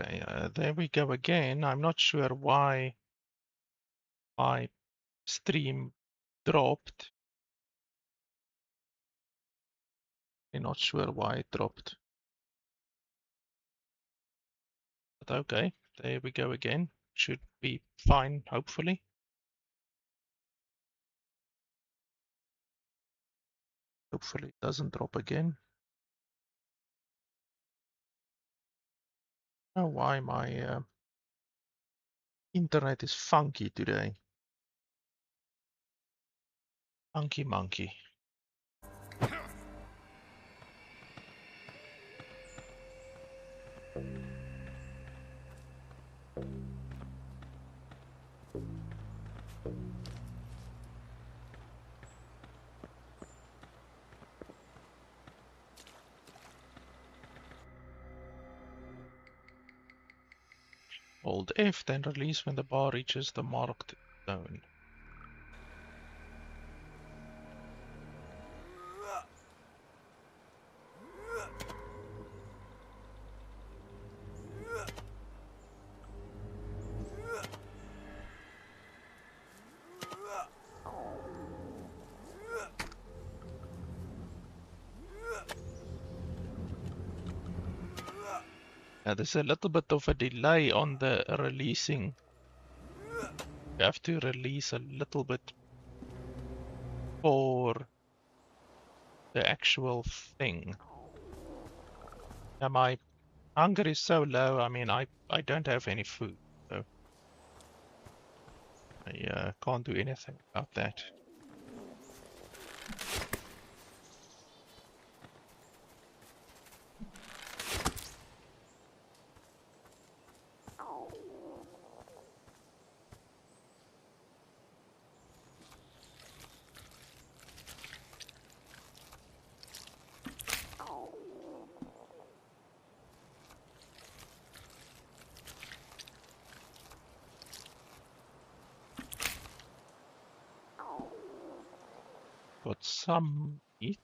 Okay, there we go again. I'm not sure why my stream dropped. I'm not sure why it dropped. But okay, there we go again. Should be fine, hopefully. Hopefully it doesn't drop again. I don't know why my internet is funky today. Funky monkey. Hold F, then release when the bar reaches the marked zone. Now there's a little bit of a delay on the releasing. You have to release a little bit for the actual thing. Now my hunger is so low, I mean, I don't have any food, so I can't do anything about that. Got some meat.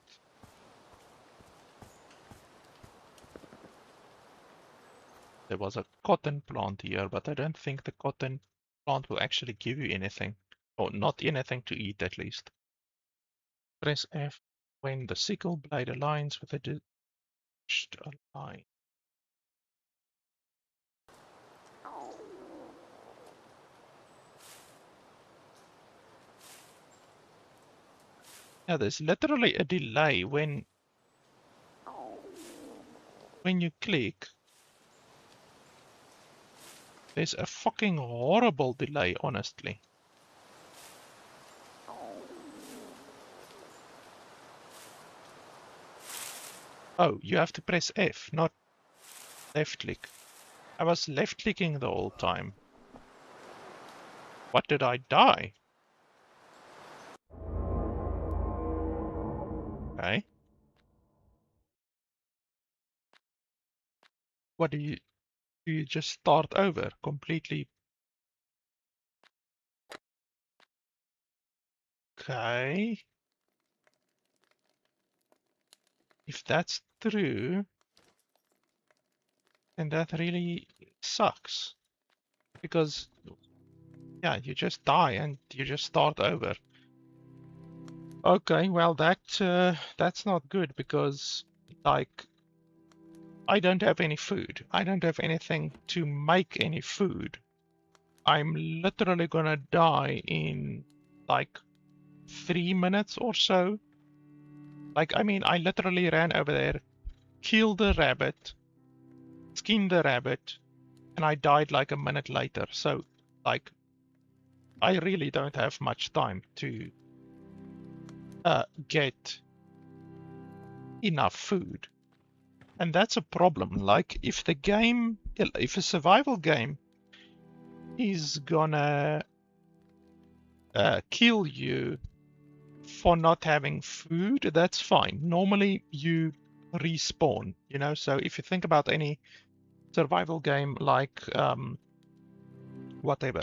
There was a cotton plant here, but I don't think the cotton plant will actually give you anything. Or not anything to eat, at least. Press F when the sickle blade aligns with the dashed line. Now there's literally a delay when you click. There's a fucking horrible delay, honestly. Oh, you have to press F, not left click. I was left clicking the whole time. What did I die? Okay. What do you just start over completely? Okay. If that's true, then that really sucks. Because, yeah, you just die and you just start over. Okay, well that's not good because, like, I don't have any food. I don't have anything to make any food. I'm literally gonna die in like 3 minutes or so. Like, I mean, I literally ran over there, killed the rabbit, skinned the rabbit, and I died like a minute later. So, like, I really don't have much time to get enough food. And that's a problem. Like, if a survival game is gonna kill you for not having food, that's fine. Normally you respawn, you know? So if you think about any survival game like whatever,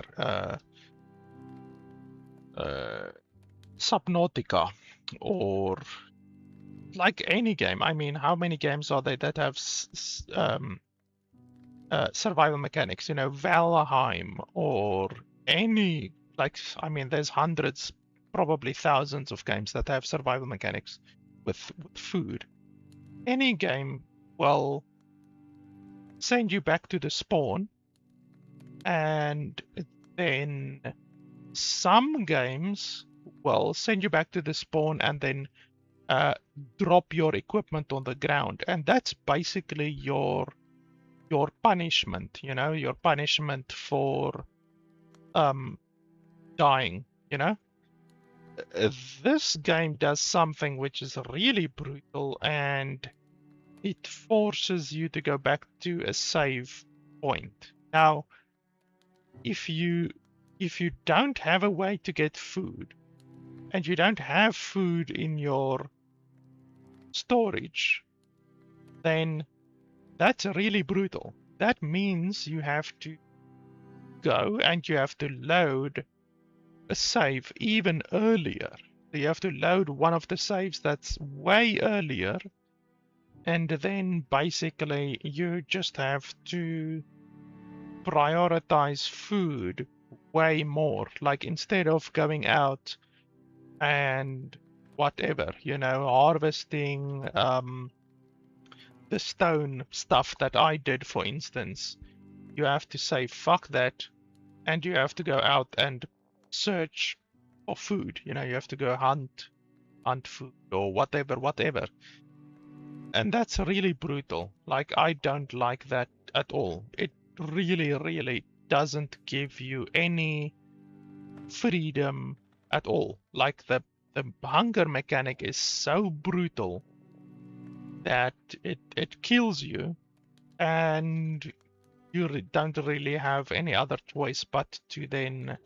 Subnautica, or like any game. I mean, how many games are there that have survival mechanics, you know, Valheim or any, like, I mean, there's hundreds, probably thousands of games that have survival mechanics with food. Any game will send you back to the spawn, and then some games will send you back to the spawn and then drop your equipment on the ground, and that's basically your punishment, you know, your punishment for dying, you know. This game does something which is really brutal, and it forces you to go back to a save point. Now, if you don't have a way to get food, and you don't have food in your storage, then that's really brutal. That means you have to go and you have to load a save even earlier. You have to load one of the saves that's way earlier, and then basically you just have to prioritize food way more. Like, instead of going out and whatever, you know, harvesting the stone stuff that I did, for instance, you have to say fuck that, and you have to go out and search for food. You know, you have to go hunt food or whatever. And that's really brutal. Like, I don't like that at all. It really doesn't give you any freedom at all. Like, the hunger mechanic is so brutal that it kills you, and you don't really have any other choice but to then,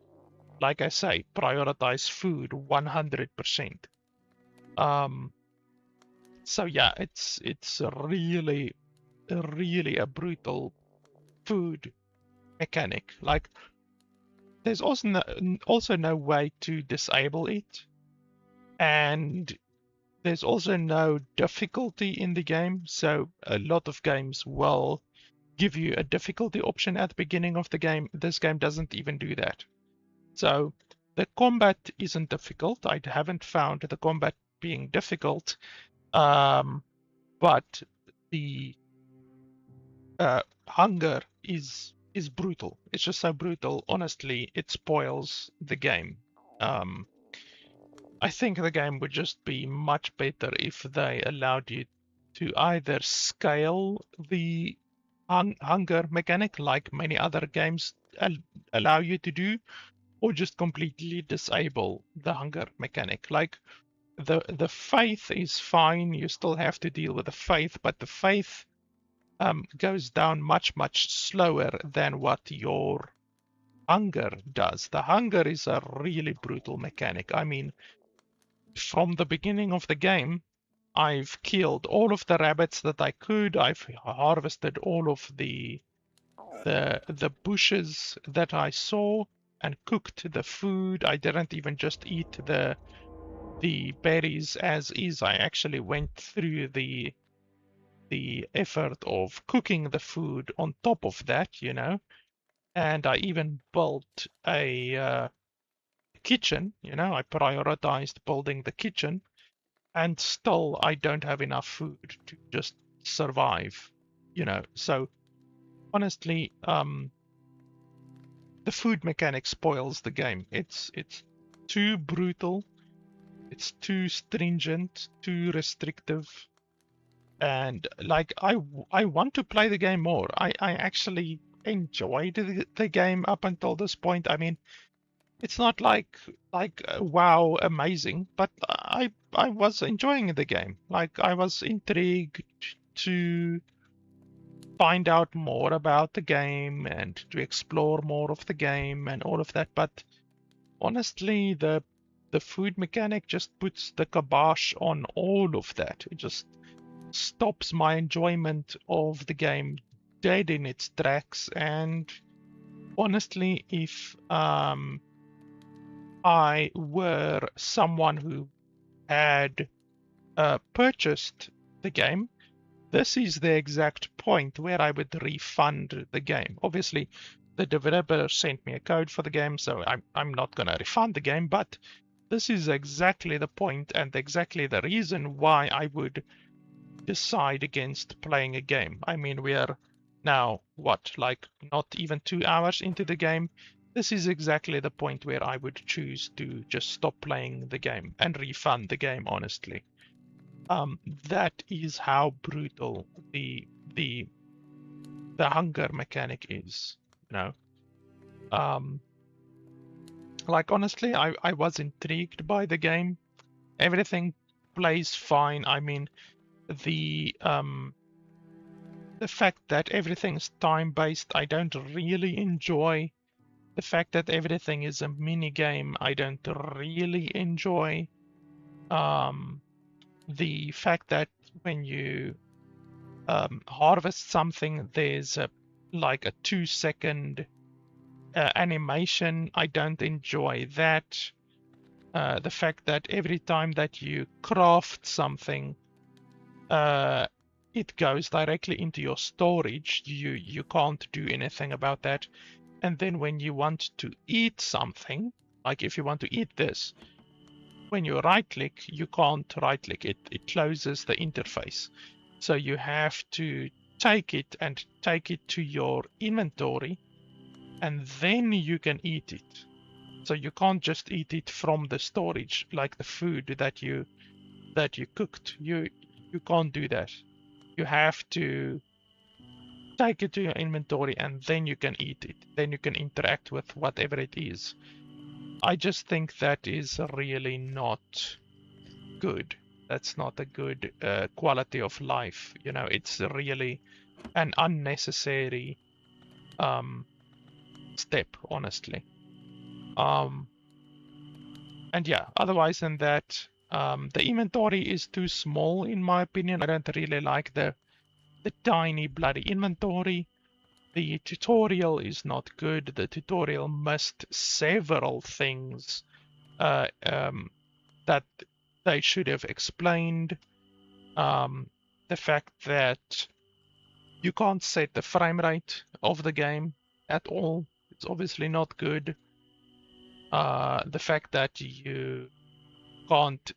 like I say, prioritize food 100%. So yeah, it's really a brutal food mechanic. Like, there's also no way to disable it, and there's also no difficulty in the game. So a lot of games will give you a difficulty option at the beginning of the game. This game doesn't even do that. So the combat isn't difficult. I haven't found the combat being difficult, but the hunger is brutal. It's just so brutal. Honestly, it spoils the game. I think the game would just be much better if they allowed you to either scale the hunger mechanic, like many other games allow you to do, or just completely disable the hunger mechanic. Like, the faith is fine. You still have to deal with the faith, but the faith goes down much slower than what your hunger does. The hunger is a really brutal mechanic. I mean, from the beginning of the game, I've killed all of the rabbits that I could. I've harvested all of the bushes that I saw and cooked the food. I didn't even just eat the berries as is. I actually went through the effort of cooking the food on top of that, you know. And I even built a kitchen, you know. I prioritized building the kitchen, and still I don't have enough food to just survive, you know. So honestly, the food mechanic spoils the game. It's too brutal, it's too stringent, too restrictive, and like, I want to play the game more. I actually enjoyed the game up until this point. I mean, it's not like wow, amazing, but I was enjoying the game. Like, I was intrigued to find out more about the game and to explore more of the game and all of that. But honestly, the food mechanic just puts the kibosh on all of that. It just stops my enjoyment of the game dead in its tracks. And honestly, if I were someone who had purchased the game, this is the exact point where I would refund the game. Obviously, the developer sent me a code for the game, so I'm not going to refund the game, but this is exactly the point and exactly the reason why I would decide against playing a game. I mean, we are now, what, like not even 2 hours into the game? This is exactly the point where I would choose to just stop playing the game and refund the game, honestly. That is how brutal the the hunger mechanic is, you know. Like honestly, I was intrigued by the game. Everything plays fine. I mean, the fact that everything's time-based, I don't really enjoy. The fact that everything is a mini game, I don't really enjoy. The fact that when you harvest something, there's like a 2-second animation. I don't enjoy that. The fact that every time that you craft something, it goes directly into your storage. You can't do anything about that. And then when you want to eat something, like if you want to eat this, when you right click, you can't right click it. It closes the interface. So you have to take it and take it to your inventory, and then you can eat it. So you can't just eat it from the storage, like the food that you cooked. You can't do that. You have to take it to your inventory and then you can eat it. Then you can interact with whatever it is. I just think that is really not good. That's not a good quality of life. You know, it's really an unnecessary step, honestly. And yeah, otherwise than that, the inventory is too small in my opinion. I don't really like the tiny bloody inventory. The tutorial is not good. The tutorial missed several things that they should have explained. The fact that you can't set the frame rate of the game at all. It's obviously not good. The fact that you can't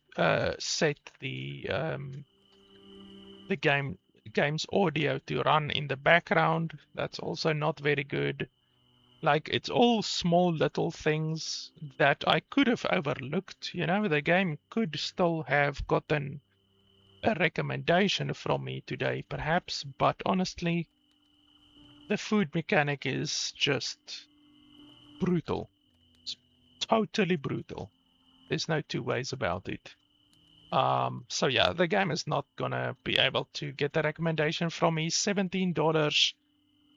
set the game's audio to run in the background. That's also not very good. Like, it's all small little things that I could have overlooked. You know, the game could still have gotten a recommendation from me today, perhaps, but honestly, the food mechanic is just brutal. It's totally brutal. There's no two ways about it. So yeah, the game is not gonna be able to get a recommendation from me. $17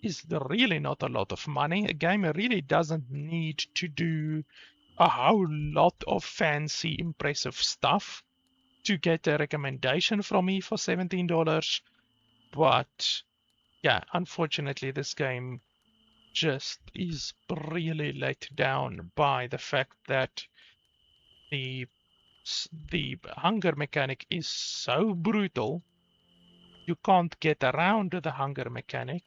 is really not a lot of money. A game really doesn't need to do a whole lot of fancy, impressive stuff to get a recommendation from me for $17. But yeah, unfortunately, this game just is really let down by the fact that the hunger mechanic is so brutal. You can't get around the hunger mechanic.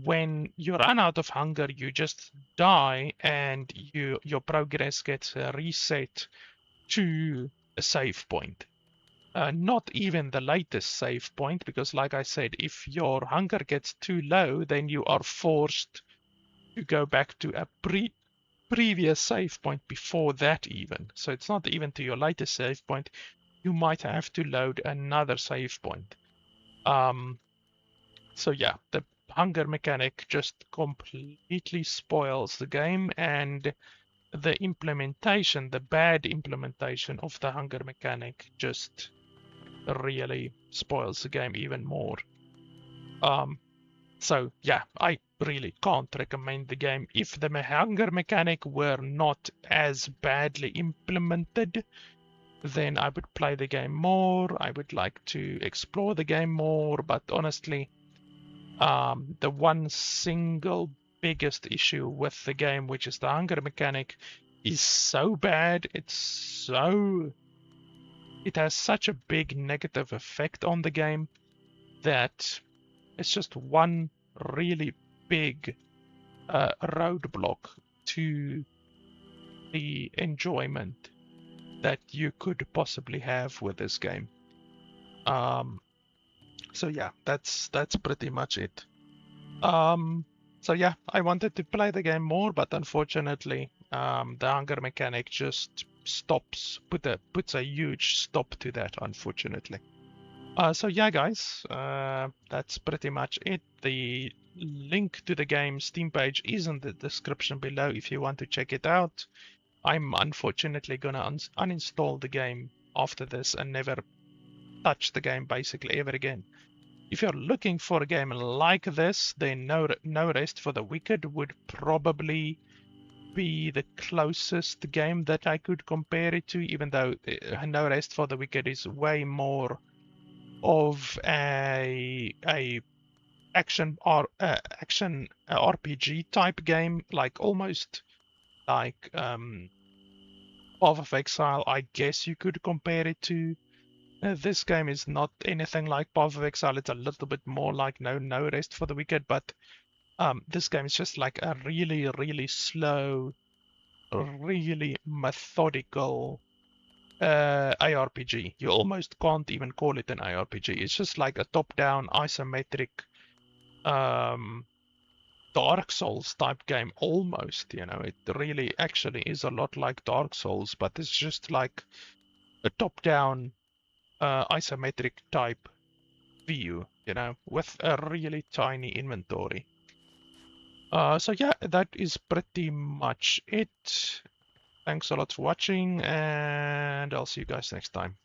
When you run out of hunger, you just die, and your progress gets reset to a save point. Not even the latest save point, because like I said, if your hunger gets too low, then you are forced to go back to a previous save point before that even. So it's not even to your latest save point. You might have to load another save point. So yeah, the hunger mechanic just completely spoils the game, and the implementation, the bad implementation of the hunger mechanic just really spoils the game even more. So yeah, I really can't recommend the game. If the hunger mechanic were not as badly implemented, then I would play the game more. I would like to explore the game more, but honestly, the one single biggest issue with the game, which is the hunger mechanic, is so bad. It has such a big negative effect on the game that it's just one really big roadblock to the enjoyment that you could possibly have with this game. So yeah, that's pretty much it. So yeah, I wanted to play the game more, but unfortunately, the hunger mechanic just puts a huge stop to that, unfortunately. So yeah, guys, that's pretty much it. The link to the game's Steam page is in the description below if you want to check it out. I'm unfortunately gonna uninstall the game after this and never touch the game basically ever again. If you're looking for a game like this, then No Rest for the Wicked would probably be the closest game that I could compare it to, even though No Rest for the Wicked is way more of a action RPG type game, like almost like Path of Exile. I guess you could compare it to. This game is not anything like Path of Exile. It's a little bit more like No Rest for the Wicked, but this game is just like a really, really slow, really methodical ARPG. You almost can't even call it an ARPG. It's just like a top-down isometric Dark Souls type game almost, you know. It really actually is a lot like Dark Souls, but it's just like a top-down isometric type view, you know, with a really tiny inventory. So yeah, that is pretty much it. Thanks a lot for watching, and I'll see you guys next time.